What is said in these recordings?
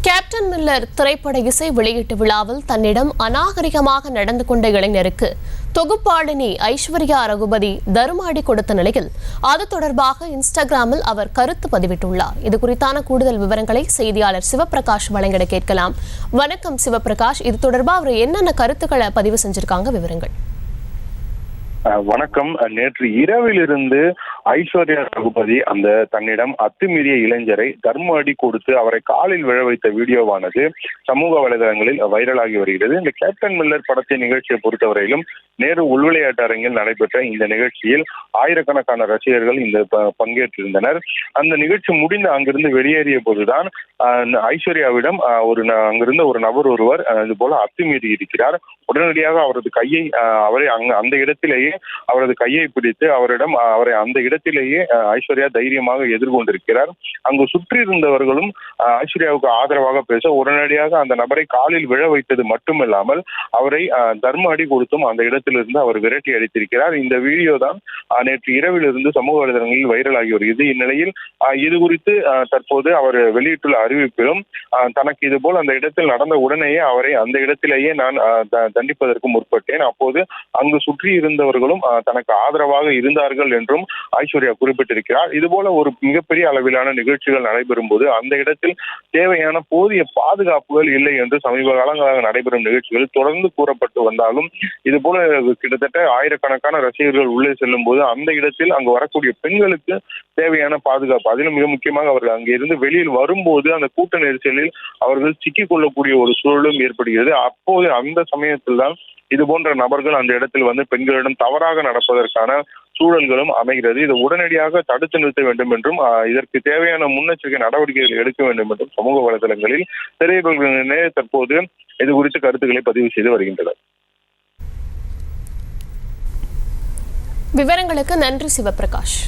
Captain Miller திரைப்பட இசை வெளியீட்டு விழாவில் தன்னிடம் அநாகரிகமாக நடந்து கொண்ட இளைஞருக்கு தொகுப்பாளினி ஐஸ்வர்யா ரகுபதி தருமாடி கொடுத்த நிலையில் அது தொடர்பாக இன்ஸ்டாகிராமில் அவர் கருத்து பதிவிட்டுள்ளார். இது குறித்தான கூடுதல் விவரங்களை செய்தியாளர் சிவபிரகாஷ் வழங்கிட கேட்கலாம். வணக்கம் சிவபிரகாஷ், இது தொடர்பாக அவர் என்னென்ன கருத்துக்களை பதிவு செஞ்சிருக்காங்க, விவரங்கள்? வணக்கம். நேற்று இரவிலிருந்து ஐஸ்வர்யா ரகுபதி அந்த தன்னிடம் அத்துமீறிய இளைஞரை தர்ம அடி கொடுத்து அவரை காலில் விழ வைத்த வீடியோவானது சமூக வலைதளங்களில் வைரலாகி வருகிறது. இந்த கேப்டன் மில்லர் படத்தின் நிகழ்ச்சியை பொறுத்தவரையிலும் நேரு உள்விளையாட்டு அரங்கில் நடைபெற்ற இந்த நிகழ்ச்சியில் ஆயிரக்கணக்கான ரசிகர்கள் இந்த பங்கேற்றிருந்தனர். அந்த நிகழ்ச்சி முடிந்து அங்கிருந்து வெளியேறிய போதுதான் ஐஸ்வர்யாவிடம் அங்கிருந்த ஒரு நபர் ஒருவர் இது போல அத்துமீறி இருக்கிறார். உடனடியாக அவரது கையை அந்த இடத்திலேயே அவரது கையை பிடித்து அவரை அந்த இடத்திலேயே ஐஸ்வர்யா தைரியமாக எதிர்கொண்டிருக்கிறார். அங்கு சுற்றி இருந்தவர்களும் ஐஸ்வர்யாவுக்கு ஆதரவாக பேச உடனடியாக அந்த நபரை காலில் விழ வைத்தது மட்டுமில்லாமல் அவரை தர்ம அடி கொடுத்தும் அந்த இடத்திலிருந்து அவர் விரட்டி அடித்திருக்கிறார். இந்த வீடியோ தான் நேற்று இரவிலிருந்து சமூக வலைதளங்களில் வைரலாகி வருகிறது. இந்நிலையில் இது குறித்து தற்போது அவர் வெளியிட்டுள்ள அறிவிப்பிலும் தனக்கு இது போல் அந்த இடத்தில் நடந்த உடனேயே அவரை அந்த இடத்திலேயே நான் தண்டிப்பதற்கு முற்பட்டேன். அப்போது அங்கு சுற்றி இருந்தவர்களும் தனக்கு ஆதரவாக இருந்தார்கள் என்றும் ஐஸ்வர்யா குறிப்பிட்டிருக்கிறார். இதுபோல ஒரு மிகப்பெரிய அளவிலான நிகழ்ச்சிகள் நடைபெறும் போது அந்த இடத்தில் தேவையான போதிய பாதுகாப்புகள் இல்லை என்று சமீப காலங்களாக நடைபெறும் நிகழ்ச்சிகள் தொடர்ந்து கூறப்பட்டு வந்தாலும் இது போல கிட்டத்தட்ட ஆயிரக்கணக்கான ரசிகர்கள் உள்ளே செல்லும் போது அந்த இடத்தில் அங்கு வரக்கூடிய பெண்களுக்கு தேவையான பாதுகாப்பு, அதிலும் மிக முக்கியமாக அவர்கள் அங்கிருந்து வெளியில் வரும்போது அந்த கூட்ட நெரிசலில் அவர்கள் சிக்கிக் கொள்ளக்கூடிய ஒரு சூழலும் ஏற்படுகிறது. அப்போது அந்த சமயத்தில் தான் இது போன்ற நபர்கள் அந்த இடத்தில் வந்து பெண்களிடம் தவறாக நடப்பதற்கான சூழல்களும் அமைகிறது. இதை உடனடியாக தடுத்து நிறுத்த வேண்டும் என்றும் இதற்கு தேவையான முன்னெச்சரிக்கை நடவடிக்கைகள் எடுக்க வேண்டும் என்றும் சமூக வலைதளங்களில் திரைப்படங்களிலே தற்போது இது குறித்து கருத்துக்களை பதிவு செய்து வருகின்றனர். விவரங்களுக்கு நன்றி சிவபிரகாஷ்.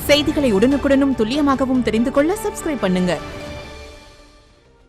செய்திகளை உடனுக்குடனும் துல்லியமாகவும் தெரிந்து கொள்ள சப்ஸ்கிரைப் பண்ணுங்க.